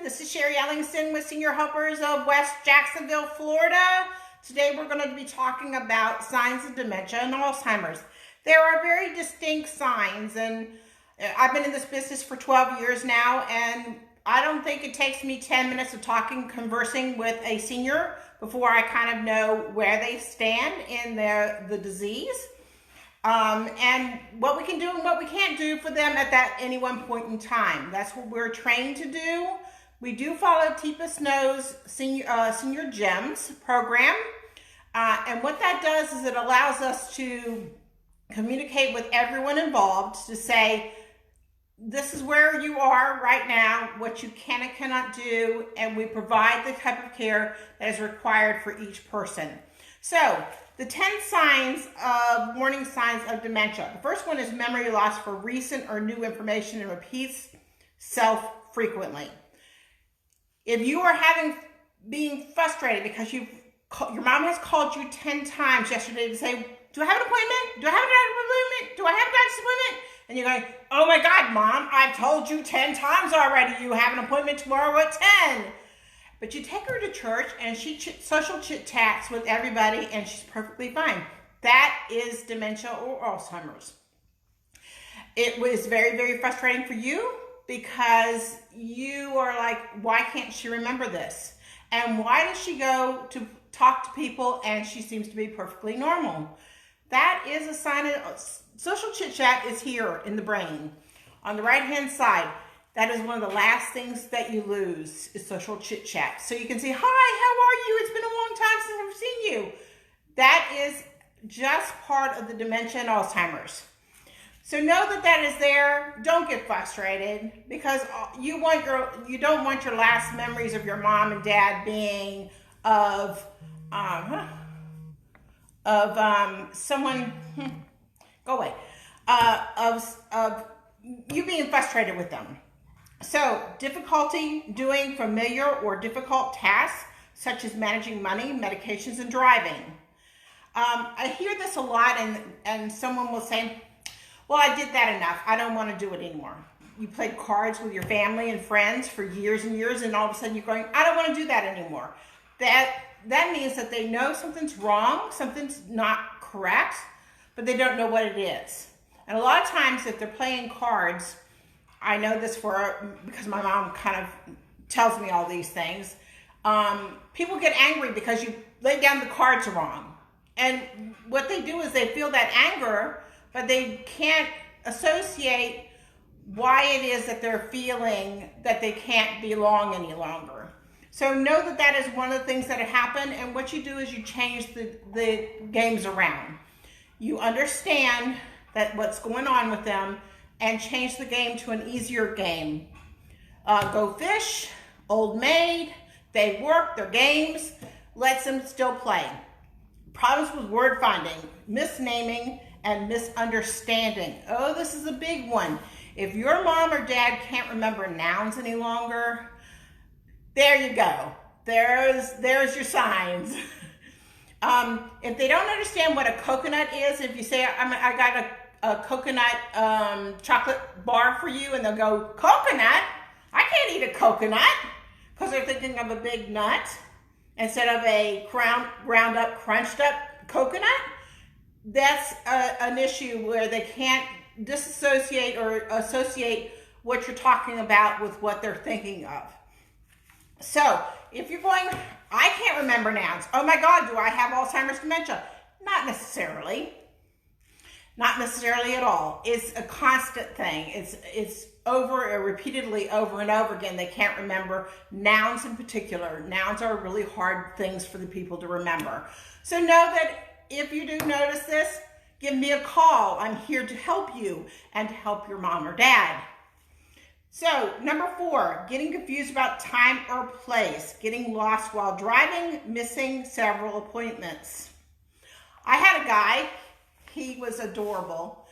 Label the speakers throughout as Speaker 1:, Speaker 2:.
Speaker 1: This is Sheree Ellingson with Senior Helpers of West Jacksonville, Florida. Today we're going to be talking about signs of dementia and Alzheimer's. There are very distinct signs, and I've been in this business for 12 years now, and I don't think it takes me 10 minutes of conversing with a senior before I kind of know where they stand in the disease. And what we can do and what we can't do for them at any one point in time. That's what we're trained to do. We do follow Teepa Snow's Senior Gems program. And what that does is it allows us to communicate with everyone involved to say, this is where you are right now, what you can and cannot do, and we provide the type of care that is required for each person. So, the 10 warning signs of dementia. The first one is memory loss for recent or new information and repeats self frequently. If you are being frustrated because your mom has called you 10 times yesterday to say, do I have an appointment? Do I have a doctor's appointment? Do I have a doctor's appointment? And you're going, oh my God, Mom, I've told you 10 times already you have an appointment tomorrow at 10. But you take her to church and she social chit-chats with everybody and she's perfectly fine. That is dementia or Alzheimer's. It was very, very frustrating for you because you are like, why can't she remember this? And why does she go to talk to people and she seems to be perfectly normal? That is a sign of social chit-chat is here in the brain. On the right-hand side, that is one of the last things that you lose is social chit-chat. So you can say, hi, how are you? It's been a long time since I've seen you. That is just part of the dementia and Alzheimer's. So know that is there. Don't get frustrated because you don't want your last memories of your mom and dad being of someone, go away, of you being frustrated with them. So, difficulty doing familiar or difficult tasks, such as managing money, medications, and driving. I hear this a lot, and someone will say, well, I did that enough. I don't want to do it anymore. You played cards with your family and friends for years and years, and all of a sudden you're going, I don't want to do that anymore. That means that they know something's wrong, something's not correct, but they don't know what it is. And a lot of times if they're playing cards, I know this because my mom kind of tells me all these things. People get angry because you laid down the cards wrong. And what they do is they feel that anger, but they can't associate why it is that they're feeling that they can't belong any longer. So know that is one of the things that happen, and what you do is you change the games around. You understand that what's going on with them and change the game to an easier game. Go fish, old maid, they work, their games, lets them still play. Problems with word finding, misnaming, and misunderstanding. Oh, this is a big one. If your mom or dad can't remember nouns any longer, there you go. There's your signs. If they don't understand what a coconut is, if you say, I got a coconut chocolate bar for you, and they'll go, coconut? I can't eat a coconut, because they're thinking of a big nut instead of a ground up, crunched up coconut. That's an issue where they can't disassociate or associate what you're talking about with what they're thinking of. So if you're going, I can't remember nouns. Oh my God, do I have Alzheimer's dementia? Not necessarily. Not necessarily at all. It's a constant thing. It's repeatedly over and over again. They can't remember nouns in particular. Nouns are really hard things for the people to remember. So know that if you do notice this, give me a call. I'm here to help you and to help your mom or dad. So, number 4, getting confused about time or place, getting lost while driving, missing several appointments. I had a guy, he was adorable.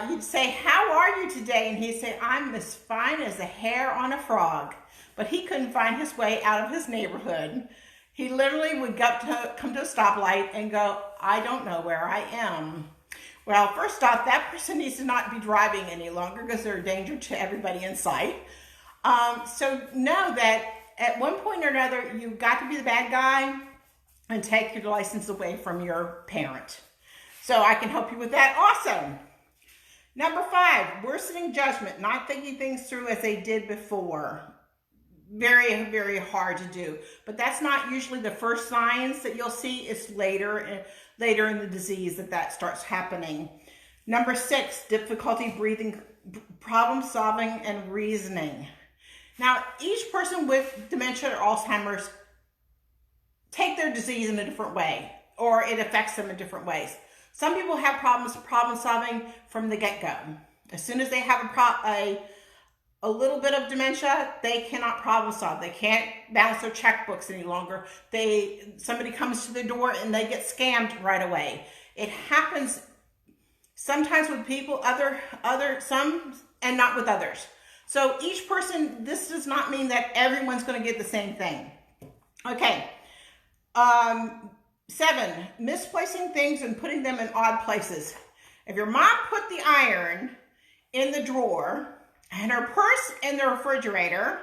Speaker 1: You'd say, how are you today? And he'd say, I'm as fine as a hair on a frog. But he couldn't find his way out of his neighborhood. He literally would come to a stoplight and go, I don't know where I am. Well, first off, that person needs to not be driving any longer because they're a danger to everybody in sight. So know that at one point or another, you've got to be the bad guy and take your license away from your parent. So I can help you with that also. Number 5, worsening judgment, not thinking things through as they did before. Very, very hard to do. But that's not usually the first signs that you'll see. It's later in the disease that starts happening. Number 6, difficulty breathing, problem solving, and reasoning. Now, each person with dementia or Alzheimer's take their disease in a different way, or it affects them in different ways. Some people have problem solving from the get-go. As soon as they have a little bit of dementia, they cannot problem solve. They can't balance their checkbooks any longer. Somebody comes to their door and they get scammed right away. It happens sometimes with people, some, and not with others. So each person, this does not mean that everyone's going to get the same thing. Okay. 7, misplacing things and putting them in odd places. If your mom put the iron in the drawer and her purse in the refrigerator,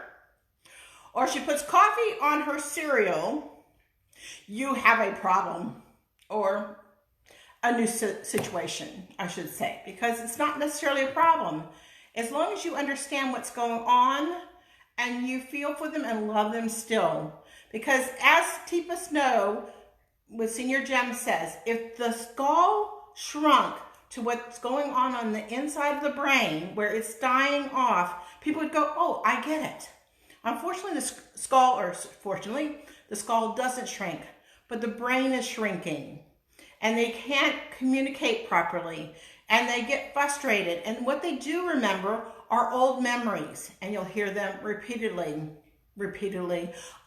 Speaker 1: or she puts coffee on her cereal, you have a problem, or a new situation, I should say, because it's not necessarily a problem. As long as you understand what's going on and you feel for them and love them still. Because as Teepa Snow with Senior Gem says, if the skull shrunk to what's going on the inside of the brain, where it's dying off, people would go, oh, I get it. Unfortunately, the skull doesn't shrink, but the brain is shrinking. And they can't communicate properly, and they get frustrated. And what they do remember are old memories, and you'll hear them repeatedly.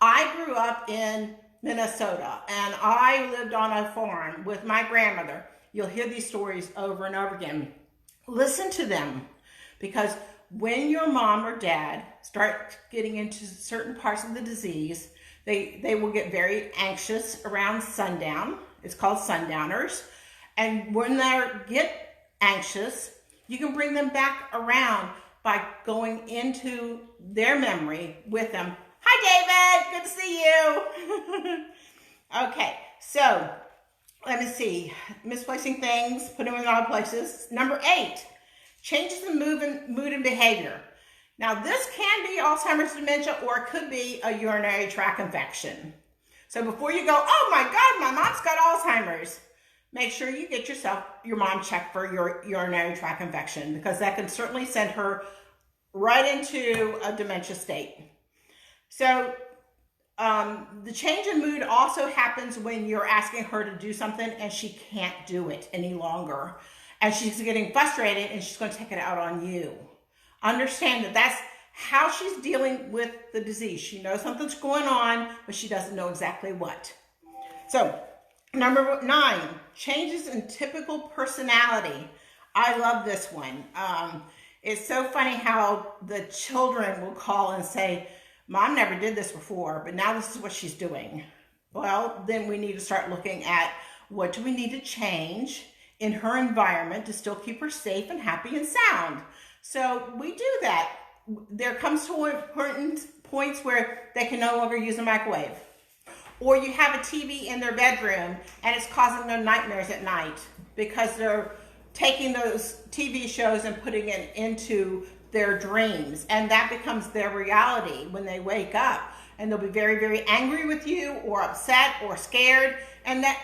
Speaker 1: I grew up in Minnesota, and I lived on a farm with my grandmother. You'll hear these stories over and over again. Listen to them, because when your mom or dad start getting into certain parts of the disease, they will get very anxious around sundown. It's called sundowners. And when they get anxious, you can bring them back around by going into their memory with them. Hi, David. Good to see you. Okay, so let me see. Misplacing things, putting them in odd places. Number 8, changes in mood and behavior. Now, this can be Alzheimer's dementia, or it could be a urinary tract infection. So before you go, oh my God, my mom's got Alzheimer's, make sure you get your mom checked for your urinary tract infection, because that can certainly send her right into a dementia state. So the change in mood also happens when you're asking her to do something and she can't do it any longer. And she's getting frustrated and she's going to take it out on you. Understand that that's how she's dealing with the disease. She knows something's going on, but she doesn't know exactly what. So, number 9, changes in typical personality. I love this one. It's so funny how the children will call and say, Mom never did this before, but now this is what she's doing. Well, then we need to start looking at what do we need to change in her environment to still keep her safe and happy and sound. So we do that. There comes to important points where they can no longer use a microwave. Or you have a TV in their bedroom and it's causing them nightmares at night because they're taking those TV shows and putting it into their dreams. And that becomes their reality when they wake up. And they'll be very, very angry with you, or upset, or scared. And that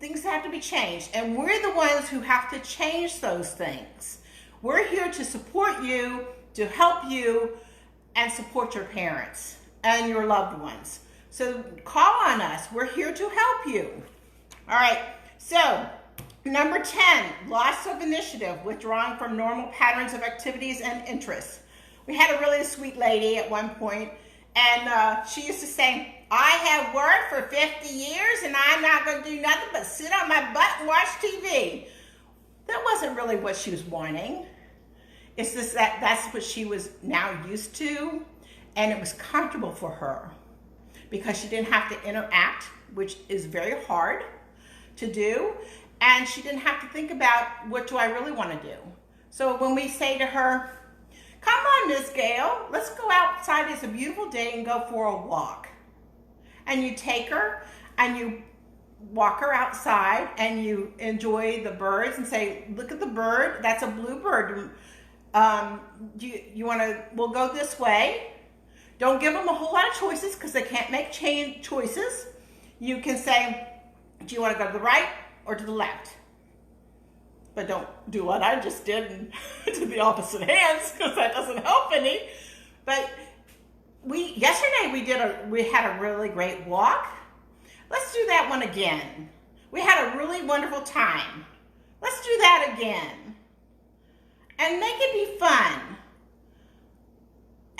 Speaker 1: things have to be changed. And we're the ones who have to change those things. We're here to support you, to help you, and support your parents and your loved ones. So call on us. We're here to help you. All right. So number 10, loss of initiative, withdrawing from normal patterns of activities and interests. We had a really sweet lady at one point, and she used to say, I have worked for 50 years and I'm not going to do nothing but sit on my butt and watch TV. That wasn't really what she was wanting. It's just that's what she was now used to, and it was comfortable for her because she didn't have to interact, which is very hard to do, and she didn't have to think about what do I really want to do. So when we say to her, Come on, Miss Gail, let's go outside. It's a beautiful day and go for a walk. And you take her and you walk her outside and you enjoy the birds and say, look at the bird, that's a blue bird. You want to, we'll go this way. Don't give them a whole lot of choices because they can't make choices. You can say, do you want to go to the right or to the left? But don't do what I just did and to the opposite hands because that doesn't help any. But yesterday we had a really great walk. Let's do that one again. We had a really wonderful time. Let's do that again. And make it be fun.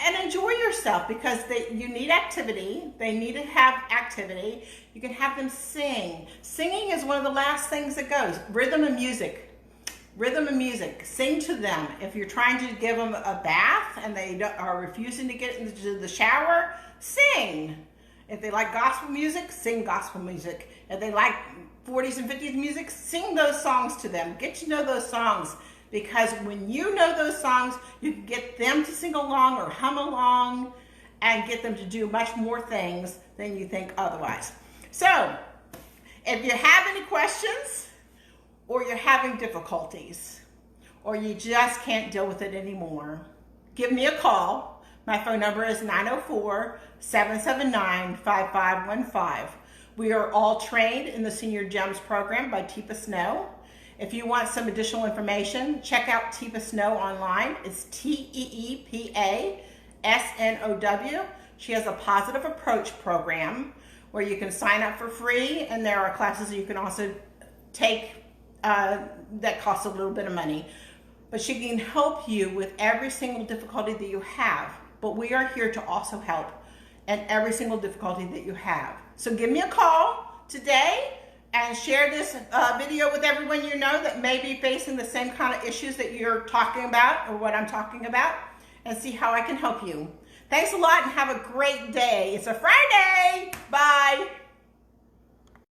Speaker 1: And enjoy yourself because you need activity. They need to have activity. You can have them sing. Singing is one of the last things that goes. Rhythm and music. Rhythm and music. Sing to them. If you're trying to give them a bath and they are refusing to get into the shower, sing. If they like gospel music, sing gospel music. If they like 40s and 50s music, sing those songs to them. Get to know those songs. Because when you know those songs, you can get them to sing along or hum along and get them to do much more things than you think otherwise. So, if you have any questions or you're having difficulties or you just can't deal with it anymore, give me a call. My phone number is 904-779-5515. We are all trained in the Senior Gems program by Teepa Snow. If you want some additional information, check out Teepa Snow online. It's Teepa Snow. She has a positive approach program where you can sign up for free, and there are classes you can also take that cost a little bit of money. But she can help you with every single difficulty that you have. But we are here to also help in every single difficulty that you have. So give me a call today and share this video with everyone you know that may be facing the same kind of issues that you're talking about or what I'm talking about, and see how I can help you. Thanks a lot and have a great day. It's a Friday. Bye.